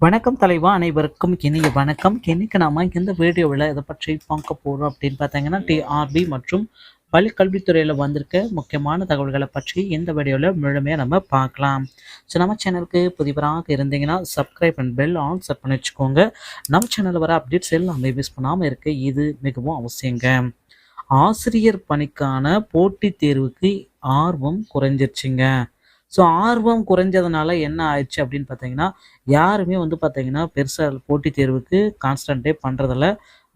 வணக்கம் தலைவா, அனைவருக்கும் இனிய வணக்கம். இன்னைக்கு நாம இந்த வீடியோவில் இதை பற்றி பார்க்க போகிறோம் அப்படின்னு பார்த்தீங்கன்னா, டிஆர்பி மற்றும் பள்ளி கல்வித்துறையில் வந்திருக்க முக்கியமான தகவல்களை பற்றி இந்த வீடியோவில் முழுமையாக நம்ம பார்க்கலாம். ஸோ நம்ம சேனலுக்கு புதிவராக இருந்தீங்கன்னா subscribe and bell on set பண்ணி வச்சுக்கோங்க. நம்ம சேனலில் வர அப்டேட்ஸ் எல்லாமே மிஸ் பண்ணாமல் இருக்க இது மிகவும் அவசியங்க. ஆசிரியர் பணிக்கான போட்டித் தேர்வுக்கு ஆர்வம் குறைஞ்சிருச்சுங்க. ஸோ ஆர்வம் குறைஞ்சதுனால என்ன ஆயிடுச்சு அப்படின்னு பார்த்தீங்கன்னா, யாருமே பார்த்தீங்கன்னா பெருசாக போட்டித் தேர்வுக்கு கான்சன்ட்ரேட் பண்ணுறதில்ல.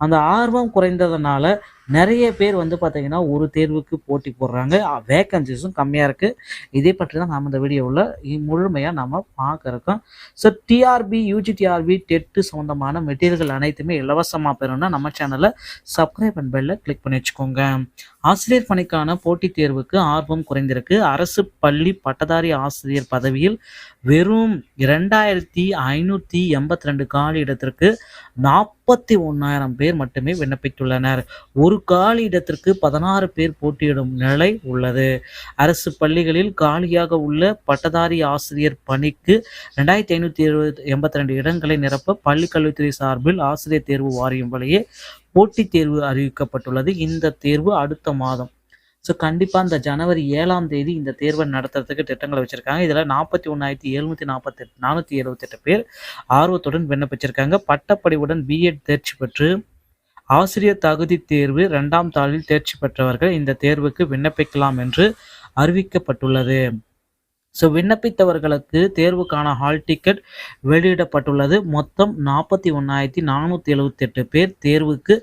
அந்த ஆர்வம் குறைந்ததுனால நிறைய பேர் பார்த்தீங்கன்னா ஒரு தேர்வுக்கு போட்டி போடுறாங்க. வேக்கன்சிஸும் கம்மியாக இருக்குது. இதை பற்றி தான் நாம் இந்த வீடியோவில் முழுமையாக நாம் பார்க்க இருக்கோம். ஸோ டிஆர்பி, யூஜிடிஆர்பி, டெட்டு சம்மந்தமான மெட்டீரியல்கள் அனைத்துமே இலவசமாக பெறணும்னா நம்ம சேனலை சப்ஸ்கிரைப் அண்ட் பெல்ல கிளிக் பண்ணி வச்சுக்கோங்க. ஆசிரியர் பணிக்கான போட்டித் தேர்வுக்கு ஆர்வம் குறைந்திருக்கு. அரசு பள்ளி பட்டதாரி ஆசிரியர் பதவியில் வெறும் 2582 காலி இடத்திற்கு 41,000 பேர் மட்டுமே விண்ணப்பித்துள்ளனர். ஒரு காலி இடத்திற்கு 16 பேர் போட்டியிடும் நிலை உள்ளது. அரசு பள்ளிகளில் காலியாக உள்ள பட்டதாரி ஆசிரியர் பணிக்கு 2582 இடங்களை நிரப்ப பள்ளி கல்வித்துறை சார்பில் ஆசிரியர் தேர்வு வாரியம் வழியே போட்டித் தேர்வு அறிவிக்கப்பட்டுள்ளது. இந்த தேர்வு அடுத்த மாதம், ஸோ கண்டிப்பாக இந்த ஜனவரி 7ஆம் தேதி இந்த தேர்வை நடத்துறதுக்கு திட்டங்களை வச்சுருக்காங்க. இதில் 41,748 பேர் ஆர்வத்துடன் விண்ணப்பிச்சிருக்காங்க. பட்டப்படிவுடன் பிஎட் தேர்ச்சி பெற்று ஆசிரியர் தகுதி தேர்வு 2ஆம் தாளில் தேர்ச்சி பெற்றவர்கள் இந்த தேர்வுக்கு விண்ணப்பிக்கலாம் என்று அறிவிக்கப்பட்டுள்ளது. ஸோ விண்ணப்பித்தவர்களுக்கு தேர்வுக்கான ஹால் டிக்கெட் வெளியிடப்பட்டுள்ளது. மொத்தம் 41,478 பேர் தேர்வுக்கு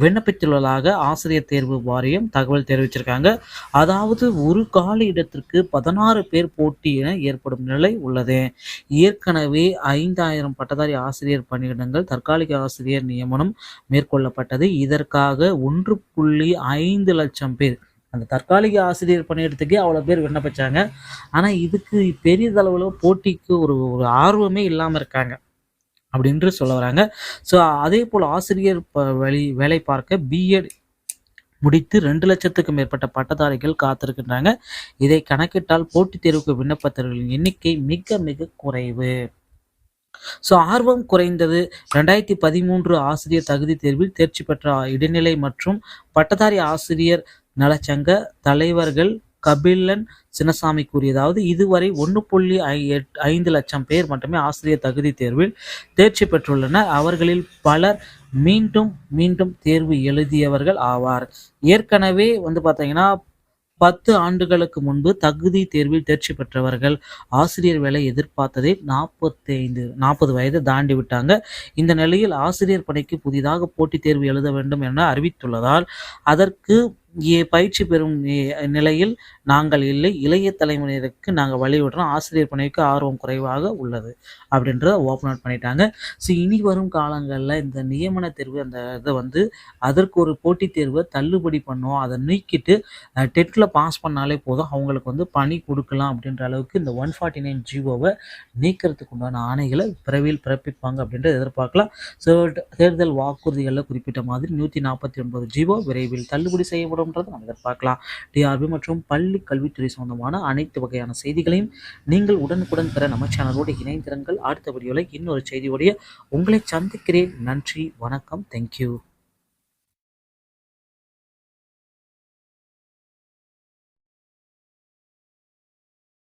விண்ணப்பித்துள்ளதாக ஆசிரியர் தேர்வு வாரியம் தகவல் தெரிவிச்சிருக்காங்க. அதாவது ஒரு காலி இடத்திற்கு 16 பேர் போட்டி என ஏற்படும் நிலை உள்ளது. ஏற்கனவே 5,000 பட்டதாரி ஆசிரியர் பணியிடங்கள் தற்காலிக ஆசிரியர் நியமனம் மேற்கொள்ளப்பட்டது. இதற்காக 1.5 லட்சம் பேர் அந்த தற்காலிக ஆசிரியர் பணியிடத்துக்கே அவ்வளோ பேர் விண்ணப்பிச்சாங்க. ஆனால் இதுக்கு பெரியதளவில் போட்டிக்கு ஒரு ஆர்வமே இல்லாமல் இருக்காங்க அப்படின்று சொல்ல வராங்க. ஸோ அதே போல் ஆசிரியர் வேலை பார்க்க பிஎட் முடித்து 2 லட்சத்துக்கும் மேற்பட்ட பட்டதாரிகள் காத்திருக்கின்றாங்க. இதை கணக்கிட்டால் போட்டித் தேர்வுக்கு விண்ணப்பத்தவர்களின் எண்ணிக்கை மிக மிக குறைவு. ஸோ ஆர்வம் குறைந்தது. 2013 ஆசிரியர் தகுதி தேர்வில் தேர்ச்சி பெற்ற இடைநிலை மற்றும் பட்டதாரி ஆசிரியர் நலச்சங்க தலைவர்கள் கபிலன் சின்னசாமி கூறியதாவது, இதுவரை 1.5 லட்சம் பேர் மட்டுமே ஆசிரியர் தகுதி தேர்வில் தேர்ச்சி பெற்றுள்ளனர். அவர்களில் பலர் மீண்டும் மீண்டும் தேர்வு எழுதியவர்கள் ஆவார். ஏற்கனவே பார்த்தீங்கன்னா 10 ஆண்டுகளுக்கு முன்பு தகுதி தேர்வில் தேர்ச்சி பெற்றவர்கள் ஆசிரியர் வேலை எதிர்பார்த்ததை 40 வயது தாண்டி விட்டாங்க. இந்த நிலையில் ஆசிரியர் பணிக்கு புதிதாக போட்டித் தேர்வு எழுத வேண்டும் என அறிவித்துள்ளதால் அதற்கு பயிற்சி பெறும் நிலையில் நாங்கள் இல்லை. இளைய தலைமுறையினருக்கு நாங்கள் வழிவிடுறோம். ஆசிரியர் பணிக்கு ஆர்வம் குறைவாக உள்ளது அப்படின்றத ஓப்பன் அவுட் பண்ணிட்டாங்க. ஸோ இனி வரும் காலங்களில் இந்த நியமன தேர்வு அந்த இதை அதற்கு ஒரு போட்டித் தேர்வை தள்ளுபடி பண்ணும். அதை நீக்கிட்டு டெட்டில் பாஸ் பண்ணாலே போதும், அவங்களுக்கு பணி கொடுக்கலாம் அப்படின்ற அளவுக்கு இந்த 149 ஜிஓவை நீக்கிறதுக்கு உண்டான ஆணைகளை விரைவில் பிறப்பிப்பாங்க அப்படின்றத எதிர்பார்க்கலாம். ஸோ தேர்தல் வாக்குறுதிகளில் குறிப்பிட்ட மாதிரி 149 ஜிஓ விரைவில் தள்ளுபடி செய்யப்படும் நம்ம எதிர்பார்க்கலாம். டிஆர்பி மற்றும் பள்ளி கல்வித்துறை சம்பந்தமான அனைத்து வகையான செய்திகளையும் நீங்கள் உடனுக்குடன் பெற நம்ம சேனலோடு இணைந்திருங்கள். அடுத்த வீடியோவில் இன்னொரு செய்தியோடைய உங்களை சந்திக்கிறேன். நன்றி, வணக்கம், தேங்க்யூ.